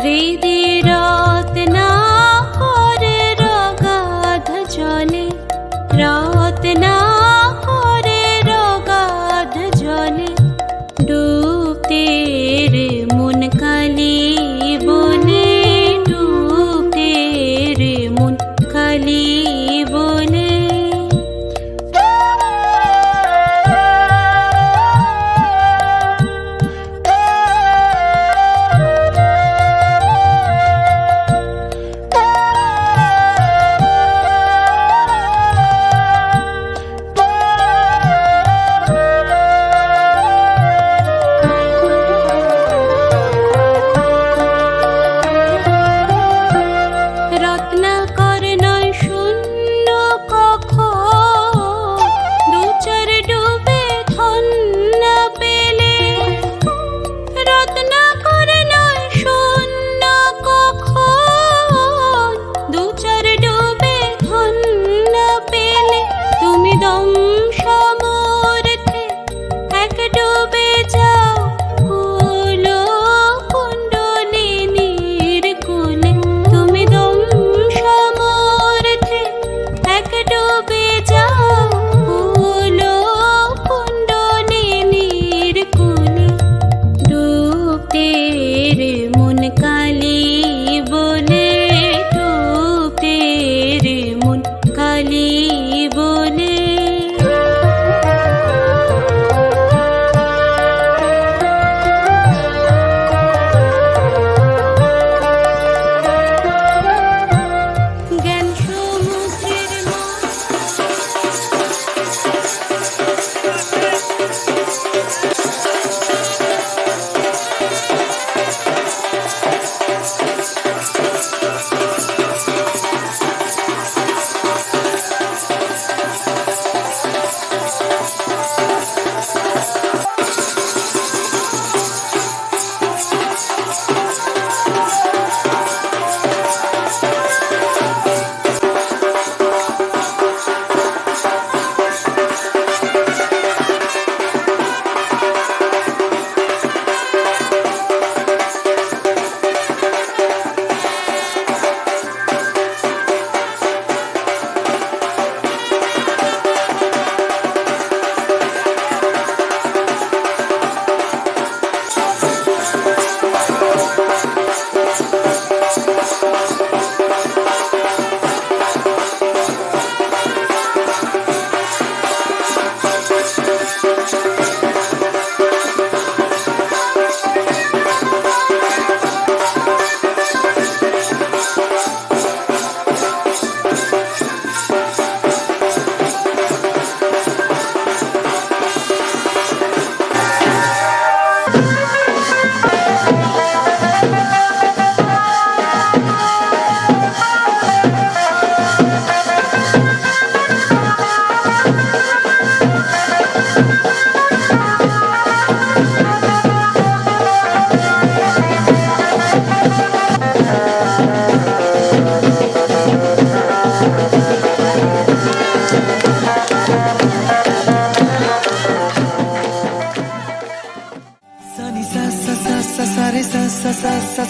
হৃদি রত্না করে রগাধ জলে, রত্না করে রগাধ জলে ডুবতে রে মন কালি বলে, ডুবতে রে মন কালি বলে।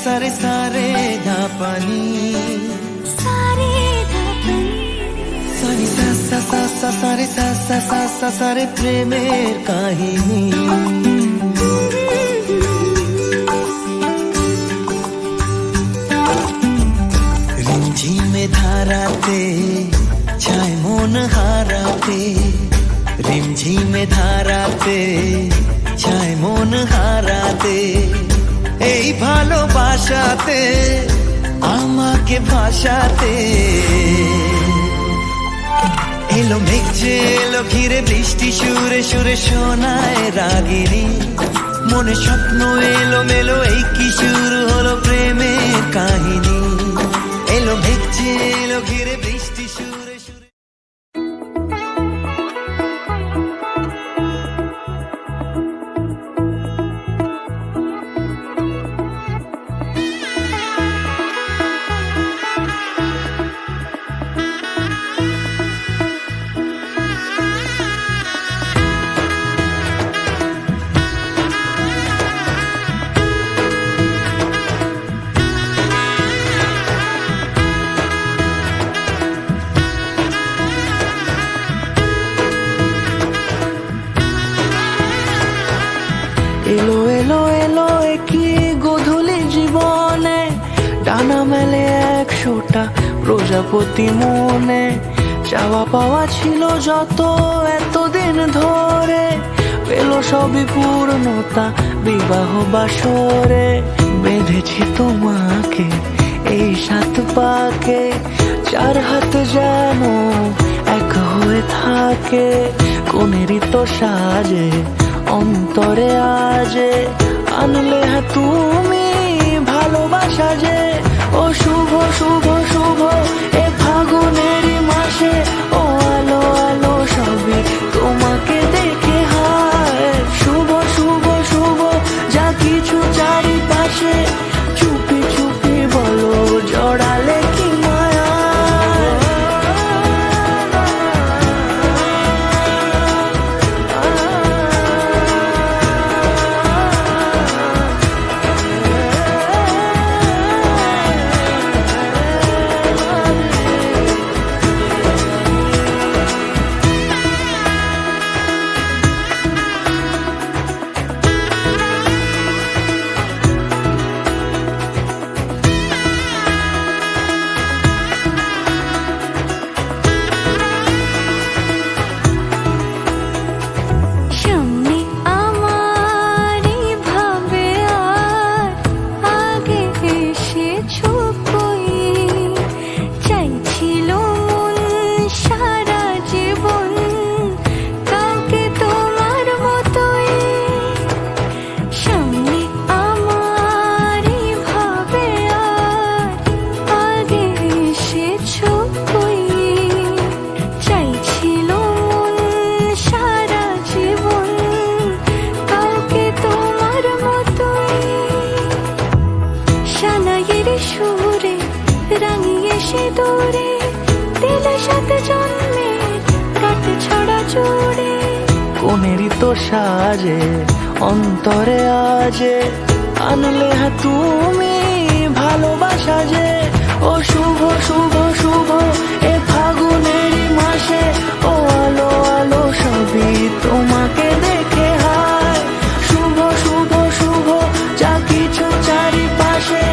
सारे सारे धापनी सारे सारे सारे प्रेमेर काहिनी रिमझिमे धाराते छाय मन हाराते रिमझिमे धाराते छाय मन हाराते এই ভালোবাসাতে আমাকে ভাষাতে এলো মেঘ যে এলো ঘিরে বৃষ্টি সুরে সুরে শোনায় রাগিনী মনে স্বপ্ন এলো মেলো এই কি শুরু হলো প্রেমের কাহিনী এলো মেঘ যে এলো ঘিরে বৃষ্টি সুরে সুরে প্রজাপতি মনে চাওয়া পাওয়া ছিল যত এতদিন ধরে, পেল সবই পূর্ণতা বিবাহ বাসরে। বেঁধেছি তোমাকে এই 7 পাকে, 4 হাত যেন এক হয়ে থাকে। কোনেরই তো সাজে অন্তরে আজে, আনলে হ্যাঁ তুমি ভালোবাসা যে। ও শুভ শুভ শুভ এ ফাগুনেরই মাসে, ও আলো আলো সবই তোমাকে দেখে হায়। শুভ শুভ শুভ যা কিছু চারিপাশে, চুপি চুপি বলো জড়ালে কি মায়া। সামনে আমার ভাবে আর আগে এসেছো কই, চাইছিল মন সারা জীবন কাউকে তোমার মতোই। সামনে আমার ভাবে আর আগে এসেছো কই, চাইছিল মন সারা জীবন কাউকে তোমার মতোই। সানাইয়ের সুরে রাঙিয়ে সে দূরে, দিলে 7 জন্মের কাট ছড়া জোড়ে। কোনেরই তো সাজে অন্তরে আজে, আনলে হ্যাঁ তুমি ভালোবাসা যে। ও শুভ শুভ শুভ এ ফাগুনেরই মাসে, ও আলো আলো সবই তোমাকে দেখে হায়। শুভ শুভ শুভ যা কিছু চারিপাশে,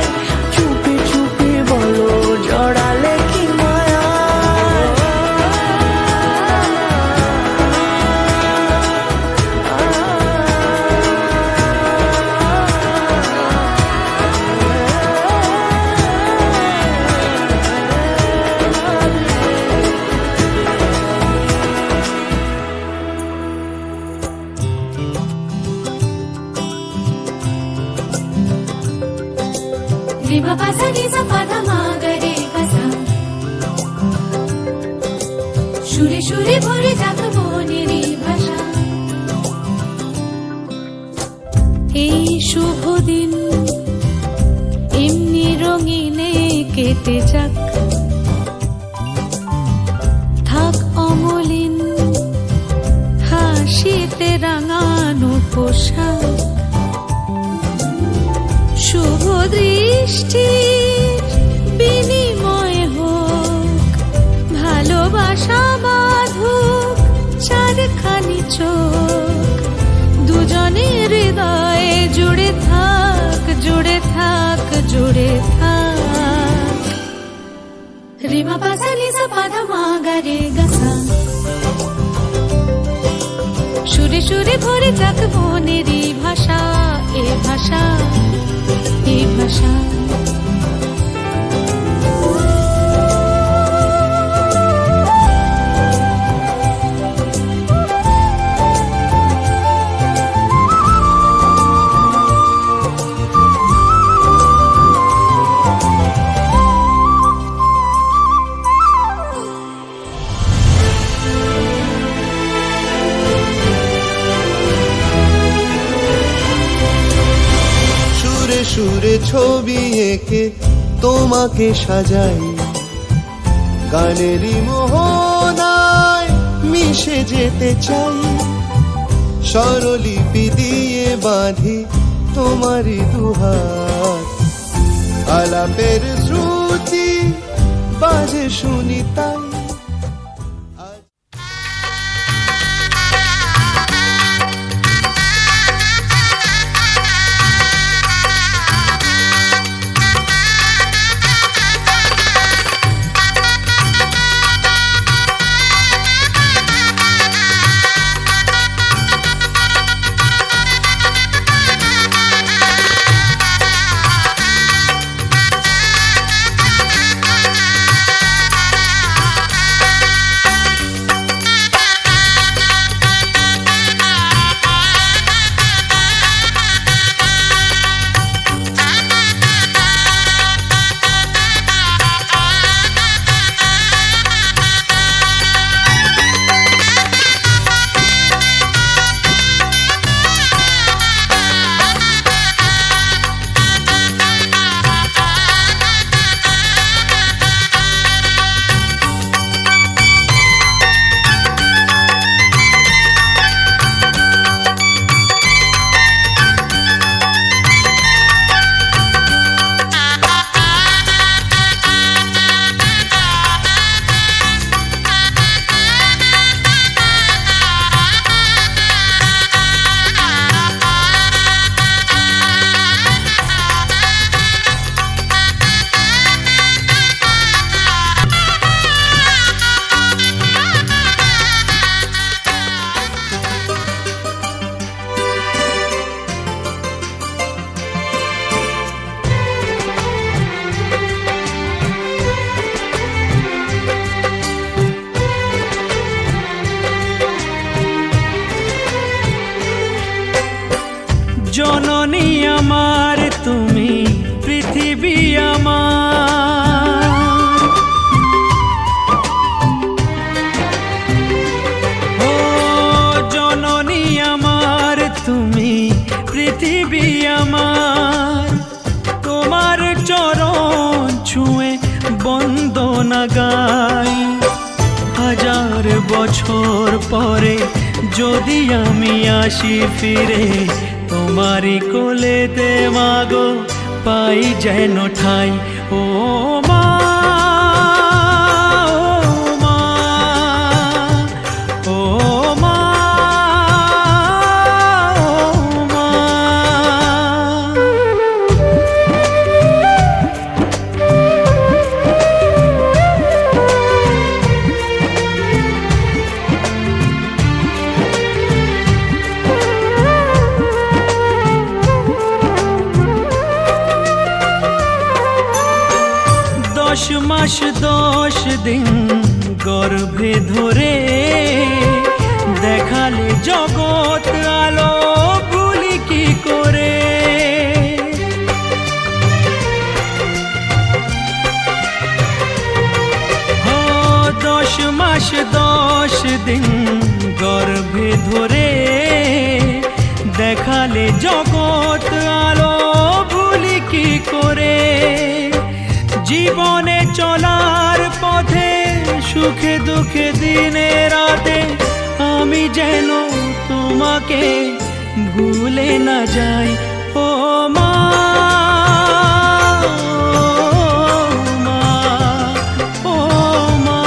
চুপি চুপি বলো জড়ালে কি মায়া। रे मा पा सा नी सा पा धा मा गा रे गा सा, সুরে সুরে ভরে যাক মনেরই ভাষা। এই শুভ দিন এমনি রঙিনে কেটে যাক, থাক অমলিন হাসিতে রাঙানো পোশাক। শুভ দৃষ্টির বিনিময় হোক, ভালোবাসা বাঁধুক 4খানি চোখ। দুজনের হৃদয়ে জুড়ে থাক জুড়ে থাক জুড়ে থাক। রে মা পা সা নি সা পা ধা মা গা রে গা সা, সুরে সুরে ভরে যাক মনেরই ভাষা। এ ভাষা এ ভাষা। সুরে ছবি এঁকে তোমাকে সাজাই, গানেরই মোহনায় মিশে যেতে চাই। স্বরলিপি দিয়ে বাঁধি তোমারই দুহাত, আলাপের শ্রুতি বাজে শুনি তাই। গাই। হাজার বছর পরে যদি আমি আসি ফিরে, তোমারই কোলেতে মাগো পাই যেন ঠাই। ও মা, ও মা, ও মা। দশ মাস 10 দিন গর্ভে ধরে দেখালে জগৎ আলো ভুলি কি করে। 10 মাস 10 দিন গর্ভে ধরে দেখালে জগৎ আলো ভুলি কি করে। জীবনে চলার পথে সুখে দুঃখে দিনে রাতে আমি যেন তোমাকে ভুলে না যাই। ও মা, ও মা, ও মা।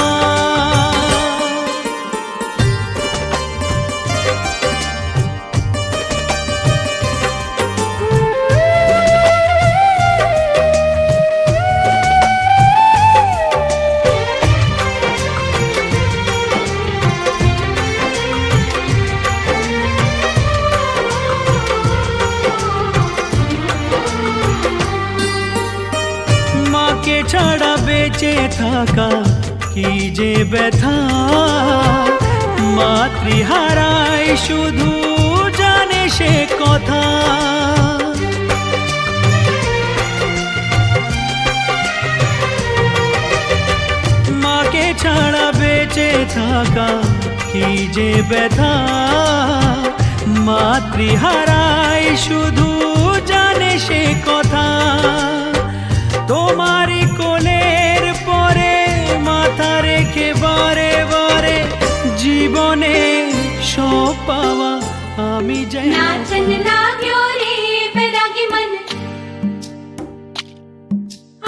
মাকে ছাড়া বেঁচে থাকা কি যে ব্যথা, মাতৃহারাই শুধু জানে সে কথা। মাকে ছাড়া বেঁচে থাকা কি যে ব্যথা, মাতৃহারাই শুধু জানে সে কথা। তোমারই কোলের পরে মাথা রেখে বারে বারে জীবনে সব পাওয়া আমি যাই। नाचन लाग्यो रे बैरागी मन,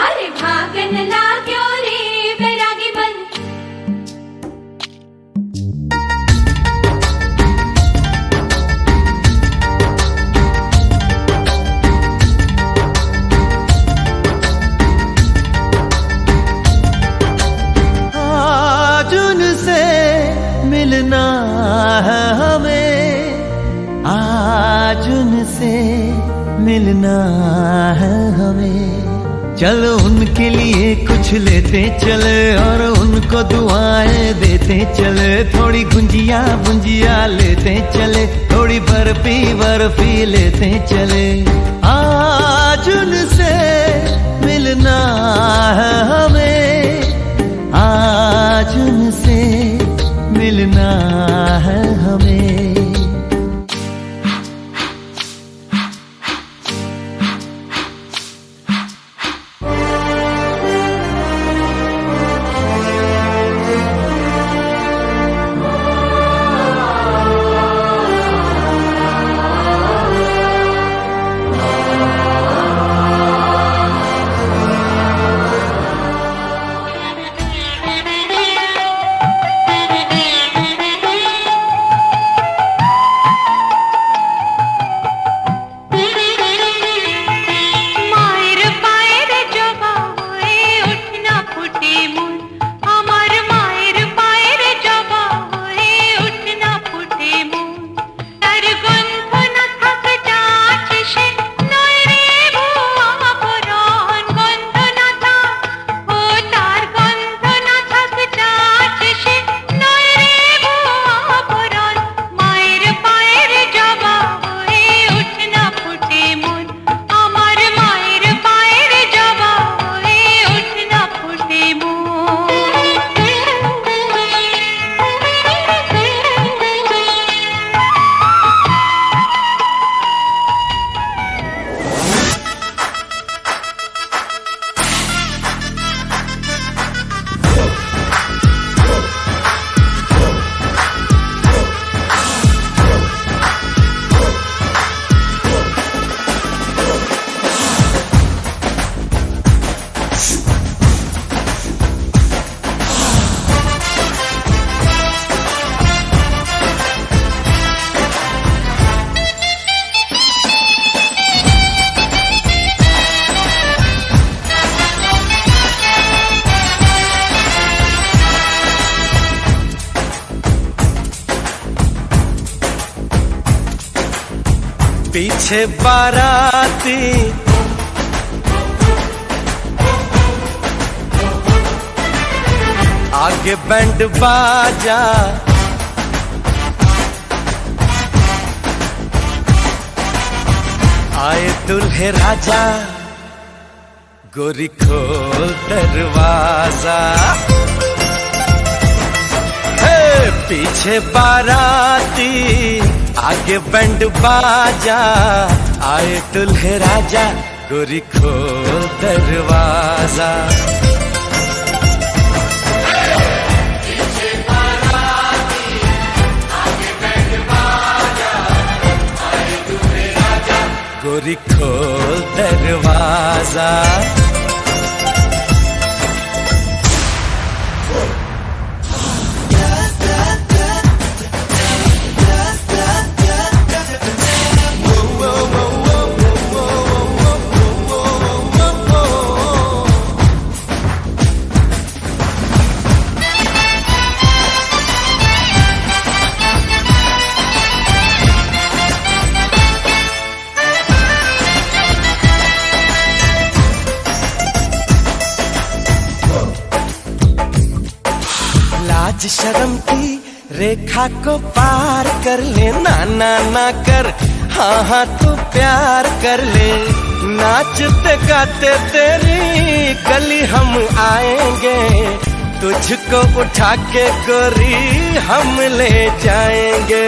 अरे भागन लाग्यो रे बैरागी मन। आज उनसे मिलना है हमें, आज उनसे मिलना है हमें। चलो उनके लिए कुछ लेते चले और उनको दुआएं देते चले। थोड़ी गुंजिया गुंजिया लेते चले, थोड़ी बर्फी बर्फी लेते चले। आज उनसे मिलना है हमें, आज उनसे मिलना है हमें। पीछे बाराती आगे बैंड बाजा, आए दुल्हे राजा, गोरी खोल दरवाजा। पीछे बाराती आगे बैंड बाजा, आए दुल्हे राजा, गोरी खोल दरवाजा। गोरी खोल दरवाजा। लाज शर्म की रेखा को पार कर ले, ना ना ना कर, हाँ हाँ तू प्यार कर ले। नाचते गाते तेरी गली हम आएंगे, तुझको उठा के गोरी हम ले जाएंगे।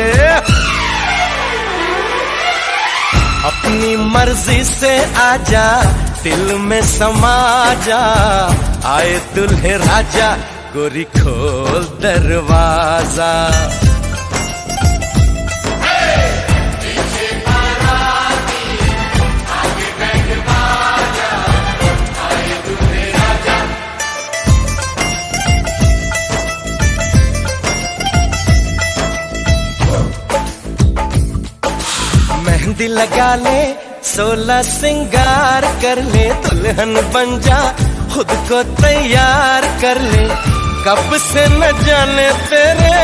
अपनी मर्जी से आजा, दिल में समा जा, आए दुल्हे राजा, गोरी खोल दरवाजा। मेहंदी लगा ले, 16 सिंगार कर ले, दुल्हन बन जा, खुद को तैयार कर ले। कब से न जाने तेरे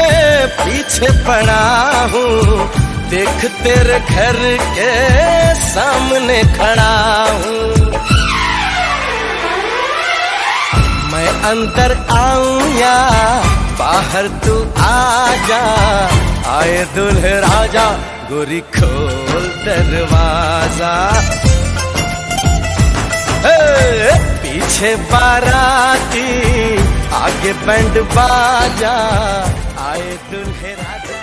पीछे पड़ा हूँ, देख तेरे घर के सामने खड़ा हूँ। मैं अंदर आऊं या बाहर तू आ जा, आए दुल्हे राजा, गोरी खोल दरवाजा। पीछे बाराती आगे बैंड बाजा, आए दुल्हे राजा।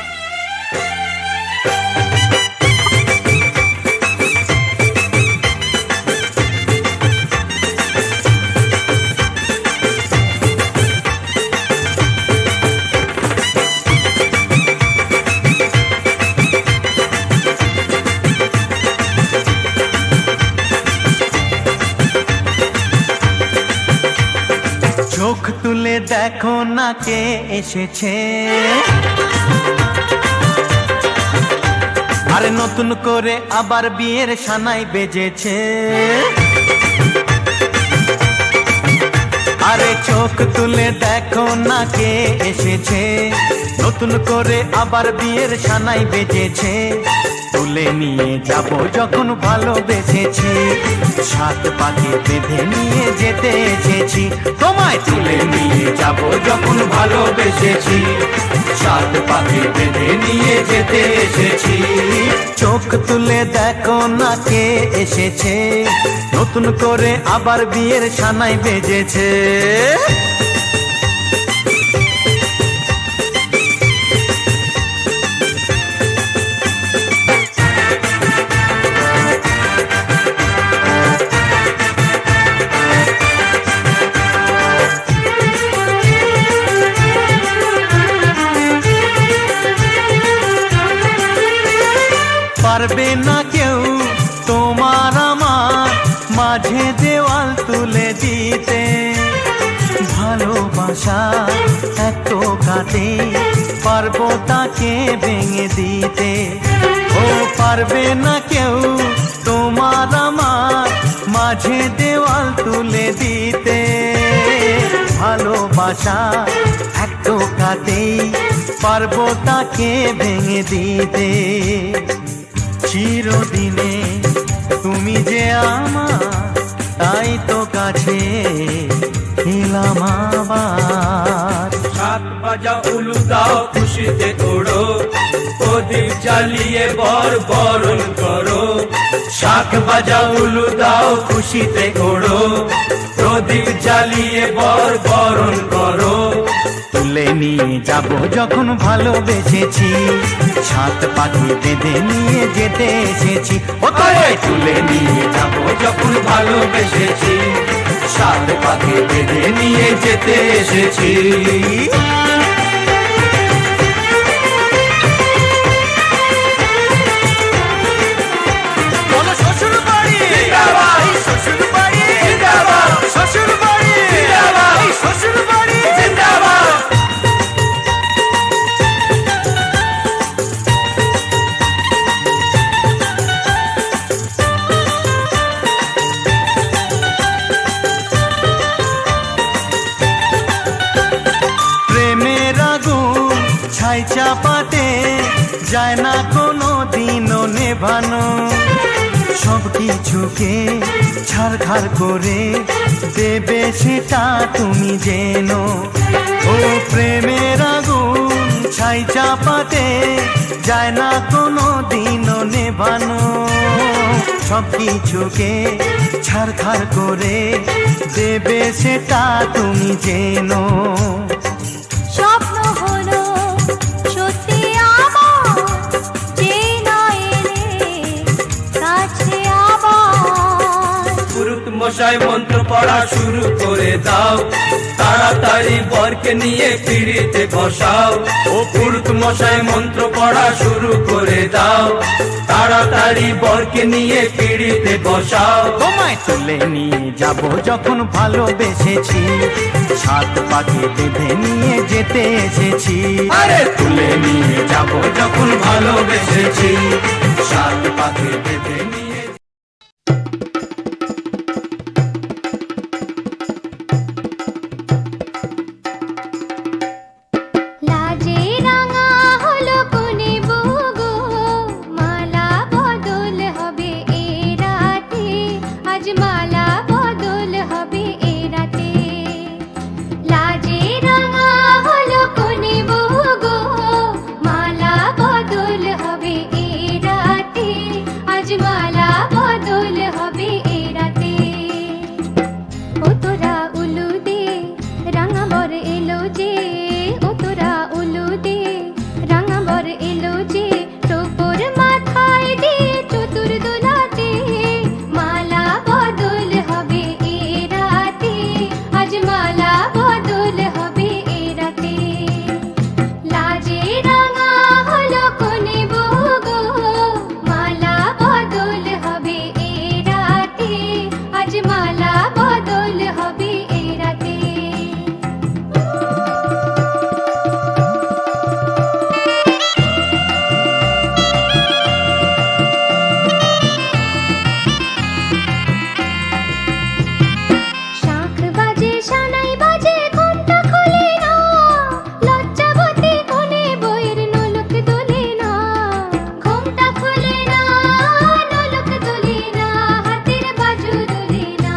চোখ তুলে দেখো না কে এসেছে, আরে নতুন করে আবার বিয়ের সানাই বেজেছে। আরে চোখ তুলে দেখো না কে এসেছে, নতুন করে আবার বিয়ের সানাই বেজেছে। তুলে নিয়ে যাব যখন ভালোবেসেছি, সাত পাকে বেঁধে নিয়ে যেতে এসেছি। তোমায় তুলে নিয়ে যাব যখন ভালোবেসেছি, সাত পাকে বেঁধে নিয়ে যেতে এসেছি। চোখ তুলে দেখো না কে এসেছে, নতুন করে আবার বিয়ের সানাই বেজেছে। পারবে না কেউ তোমার আমার মাঝে দেওয়াল তুলে দিতে, ভালোবাসা এত কাটে পারবো তাকে ভেঙে দিতে। ও পারবে না কেউ তোমার আমার মাঝে দেওয়াল তুলে দিতে, ভালোবাসা এত কাটে পারবো তাকে ভেঙে দিতে। চিরদিনে তুমি যে আমার, তাই তো কাছে এলাম আবার। সাত বাজা উলু দাও খুশিতে ওড়ো, প্রদীপ জ্বালিয়ে বরণ করো। শাক বাজা উলু দাও খুশিতে ওড়ো, প্রদীপ জ্বালিয়ে বরণ করো। তুলে নিয়ে যাব যখন ভালোবেসেছি, সাত পাখি বেঁধে নিয়ে যেতে এসেছি। ও আরে তুলে নিয়ে যাব যখন ভালোবেসেছি, সাত পাখি বেঁধে নিয়ে যেতে এসেছি। বলো শ্বশুর বাড়ি জিন্দাবাদ, শ্বশুর বাড়ি জিন্দাবাদ, শ্বশুর বাড়ি জিন্দাবাদ, শ্বশুর বাড়ি জিন্দাবাদ। প্রেমের আগুন ছাই চাপাতে যায় না কোনো দিনও নেভানো, সব কিছুকে ছাড়খাড় করে দেবে সেটা তুমি জেনো। ও প্রেমের আগুন ছাই চাপাতে যায় না কোনো দিনও নেভানো, সব কিছুকে ছাড়খাড় করে দেবে সেটা তুমি জেনো। স্বপ্ন হলো সত্যি আমার, যে না এলে কাছে আবার। পুরুত মশাই মন্ত্র পড়া শুরু করে দাও, তাড়াতাড়ি বরকে নিয়ে পিড়িতে বসাও। ও পুরুত মশাই মন্ত্র পড়া শুরু করে দাও, তাড়াতাড়ি বরকে নিয়ে পিড়িতে বসাও। তোমায় তুলে নিয়ে যাব যখন ভালোবেসেছি, সাত পাখি বেঁধে নিয়ে যেতে এসেছি। আরে তুলে নিয়ে যাব যখন ভালোবেসেছি, সাত পাখি বেঁধে নিয়ে। লাজে রাঙা হলো কোনে বগো, মালা বদল হবে এ রাতে, আজ মালা বদল হবে এ রাতে। লাজে রাঙা হলো কোনে বগো, মালা বদল হবে এ রাতে, আজ মালা বদল হবে এ রাতে। ও তোরা উলু দে, রাঙা বর এলো যে, ও তোরা উলু দে, রাঙা বর এলো যে, টোপর মাথায় দিয়ে চতুর দোলাতে, মালা বদল হবে এ রাতে, আজ মালা বদল হবে এ রাতে। লাজে রাঙা হলো কোনে বগো, মালা বদল হবে এ রাতে, আজ মালা বদল হবে এ রাতে। শাঁখ বাজে সানাই বাজে ঘুমটা খোলে না, লজ্জাবতী কোনে বইয়ের নোলক দোলে না। ঘুমটা খোলে না, নোলক দোলে না, হাতের বাজু দোলে না।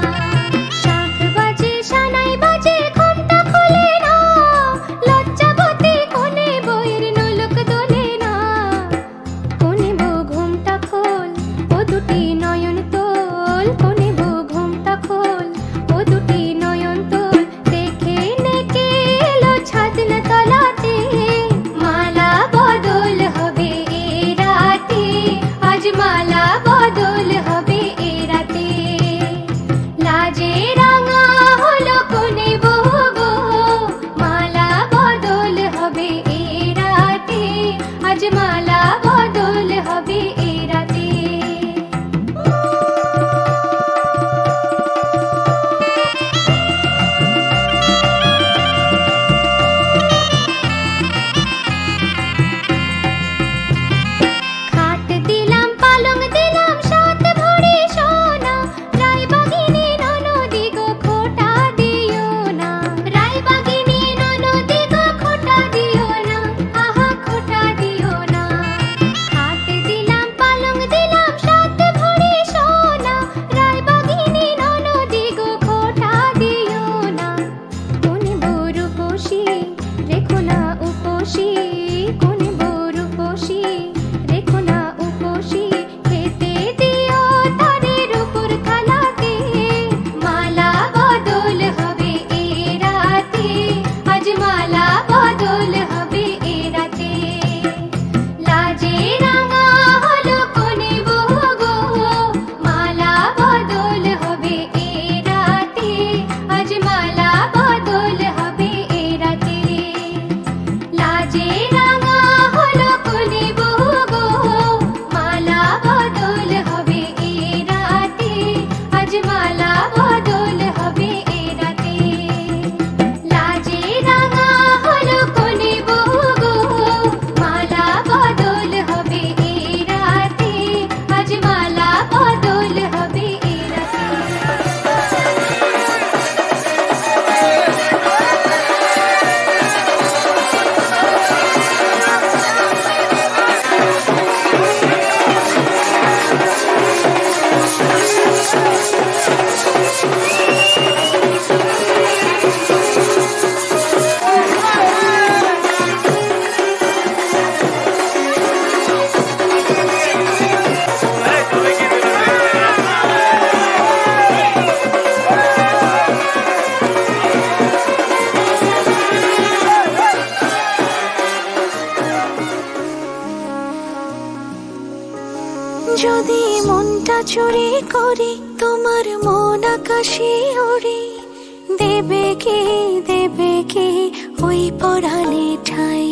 করি তোমার মন আকাশে ওড়ে, দেবে কি ওই পরাণে ঠাই।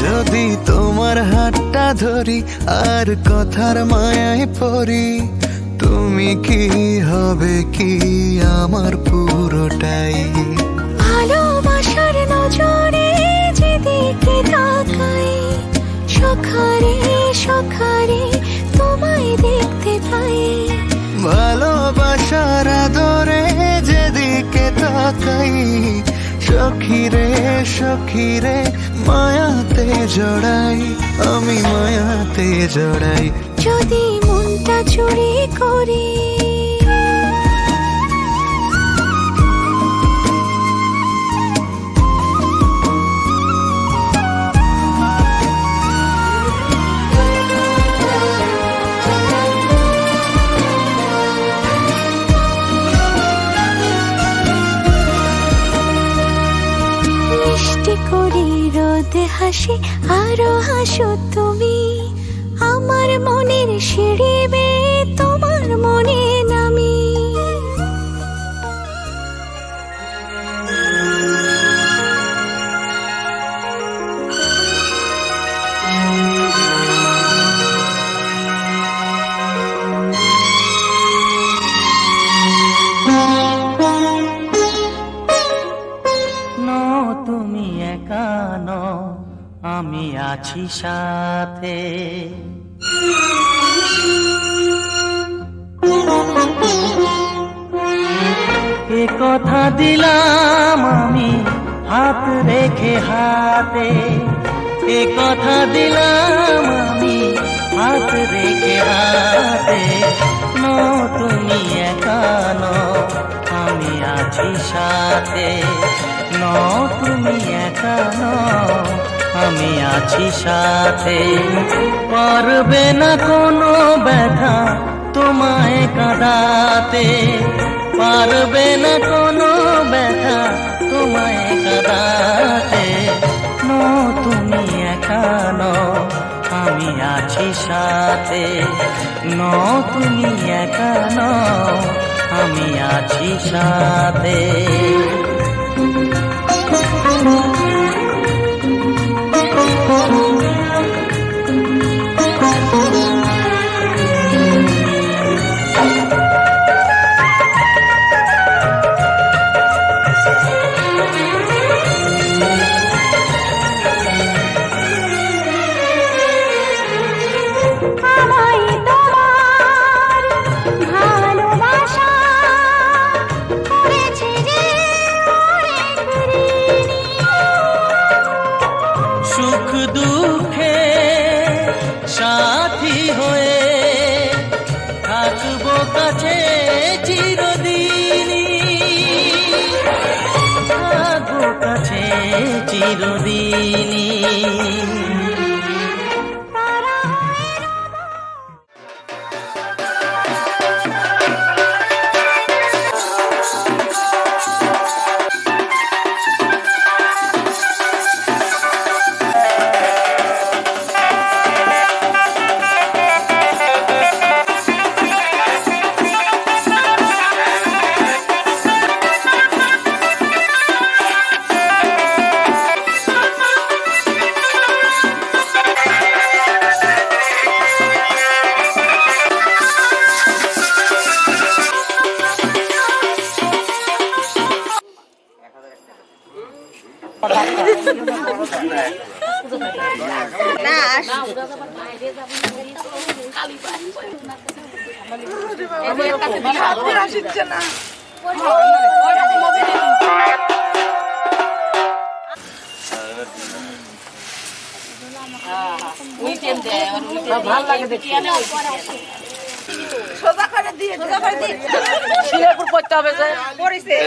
যদি তোমার হাতটা ধরি আর কথার মায়ায় পড়ি, তুমি কি হবে কি আমার পুরোটাই। ভালোবাসার নজরে যেদিকে তাকাই, সখারে সখারে তোমায় দেখতে পাই। ভালোবাসার আদরে যেদিকে তাকাই, সখিরে সখিরে মায়াতে জড়াই, আমি মায়াতে জড়াই। যদি মনটা চুরি করি, মিষ্টি করি রোদে হাসি আরো হাসো তুমি, আমার মনের সিঁড়ি বেয়ে তোমার মনে নামি। তুমি একা নও, আমি আছি সাথে। এ কথা দিলাম আমি হাত রেখে হাতে, এ কথা দিলাম আমি হাত রেখে হাতে। তুমি একা নও, আমি আছি সাথে। তুমি একা নও, আমি আছি সাথে। পারবে না কোনো ব্যথা তোমায় কাঁদাতে, পারবে না কোনো ব্যথা তোমায় কাঁদাতে। তুমি একা নও, আমি আছি সাথে। তুমি একা নও, আমি আছি সাথে। সুখ দুঃখে সাথী হয়ে থাকবো কাছে চিরদিনই, থাকবো কাছে চিরদিনই।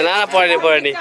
না পড়েনি পড়েনি।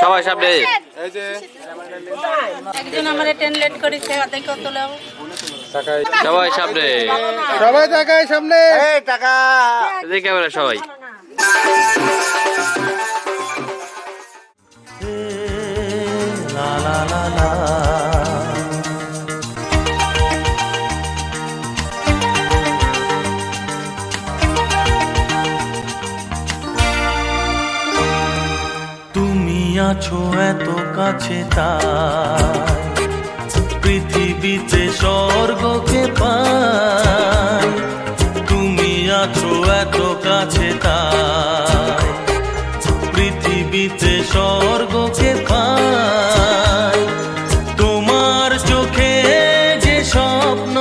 সবাই সামনে একজন আমার ট্রেন লেট করেছে অর্ধেক কত লাভ সবাই সামনে সবাই টাকায় সামনে ক্যামেরা সবাই লা লা লা লা তুমি আছো এত কাছে তাই পৃথিবীতে স্বর্গকে পাই তুমি আছো এত কাছে তাই পৃথিবীতে স্বর্গকে পাই তোমার চোখে যে স্বপ্ন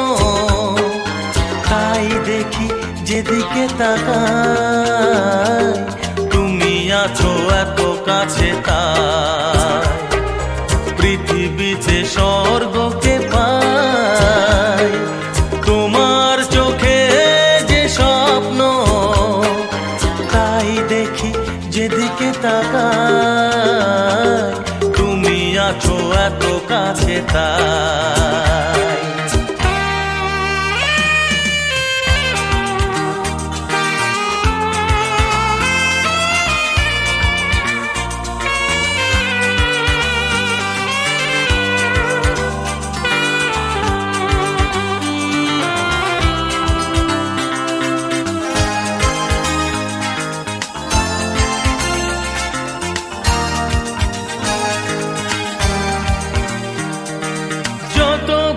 তাই দেখি যেদিকে তাকাই তুমি আছো এত কাছে তাই পৃথিবীতে স্বর্গকে পাই তোমার চোখে যে স্বপ্ন তাই দেখি যেদিকে তাকাই তুমি আছো এত কাছে তাই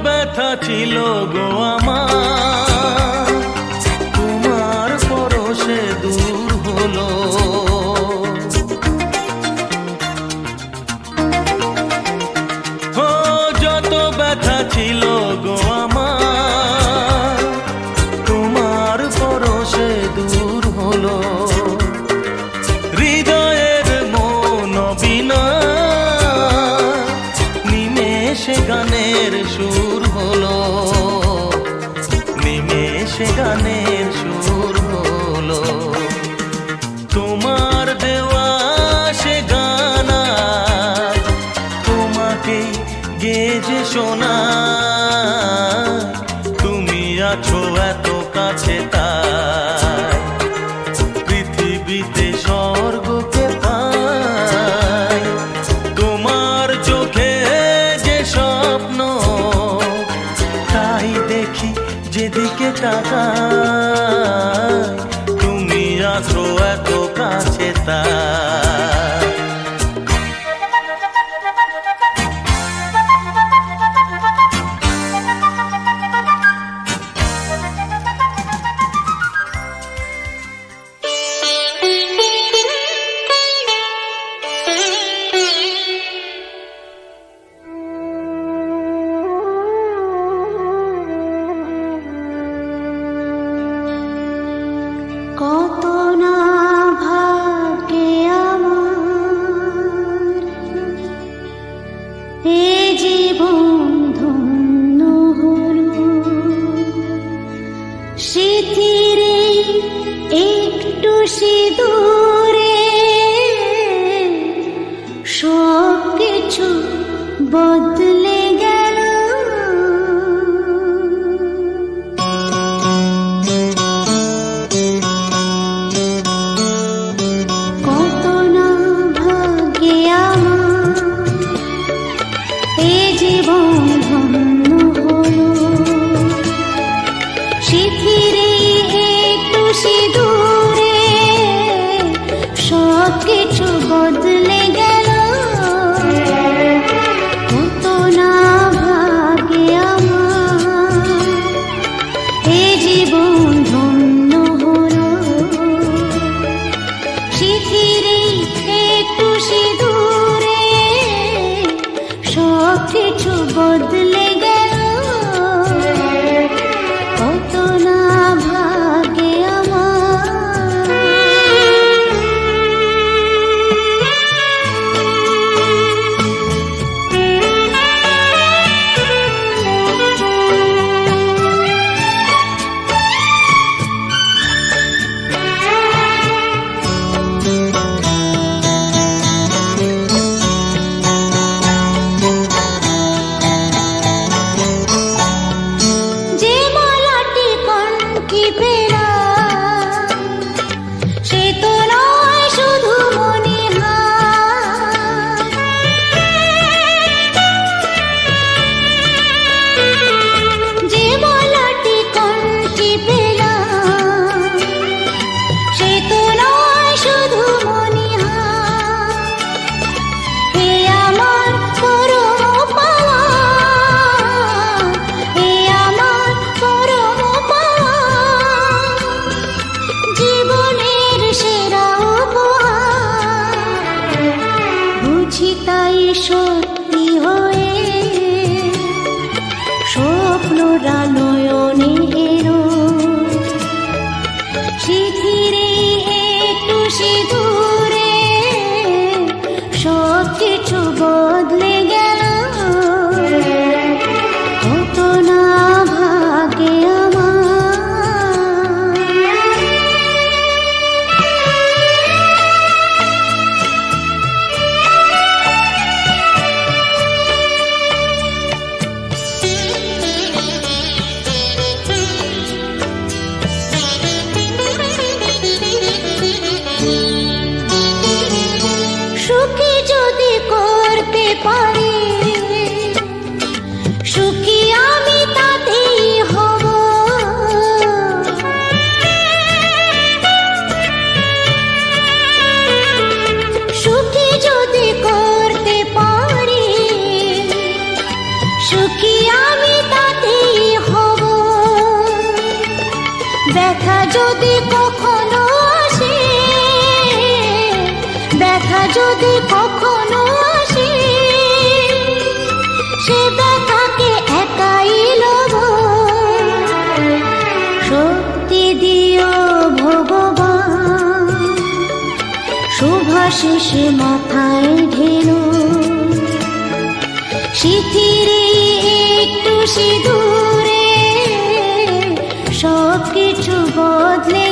ব্যথা ছিল গো আমার তোমার পরশে দূর হলো ও যত ব্যথা ছিল গো আমার তোমার পরশে দূর হলো হৃদয়ের মন বিনা নিমেষে গানের সুর হলো নিমেষে গানের সুর হলো তোমার দেওয়া সে গানা তোমাকে গেজে শোনা তুমি আছো এত কাছে তাই পৃথিবীতে স্বর্গকে পাই তোমার চোখে যে স্বপ্ন তাই দেখি যেদিকে তাকাই তুমি আছো এত কাছে তাই কত না ভাগ্যে আমার এ জীবন ধন্য হলো স্মৃতির একটু সিঁদুরে সব কিছু বদলে গেল কত না ভাগ্যে আমার এ জীবন ধন্য হলো স্মৃতির একটু সিঁদুরে সব কিছু বদলে গেল কত না ভাগ্যে আমার এ জীবন ধন্য হলো স্মৃতির একটু সিঁদুরে সব কিছু বদলে গেল কত না ভাগ্যে আমার বুঝি তাই সত্যি হয়ে স্বপ্নরা নয়নে এলো শিথিরে একটু সিঁদুরে সব কিছু বদলে গেল কত না ভাগে আমার সুখী যদি করতে পারি সুখী আমি তাতেই হব সুখী যদি করতে পারি সুখী আমি তাতেই হব ব্যথা যদি কখনো আসে ব্যথা যদি কখনো আসে সে ব্যথাকে একাই লব শক্তি দিও ভগবান শুভাশিসে মাথায় ঢেলো শিথিরে একটু সিঁদুরে সব কিছু বদলে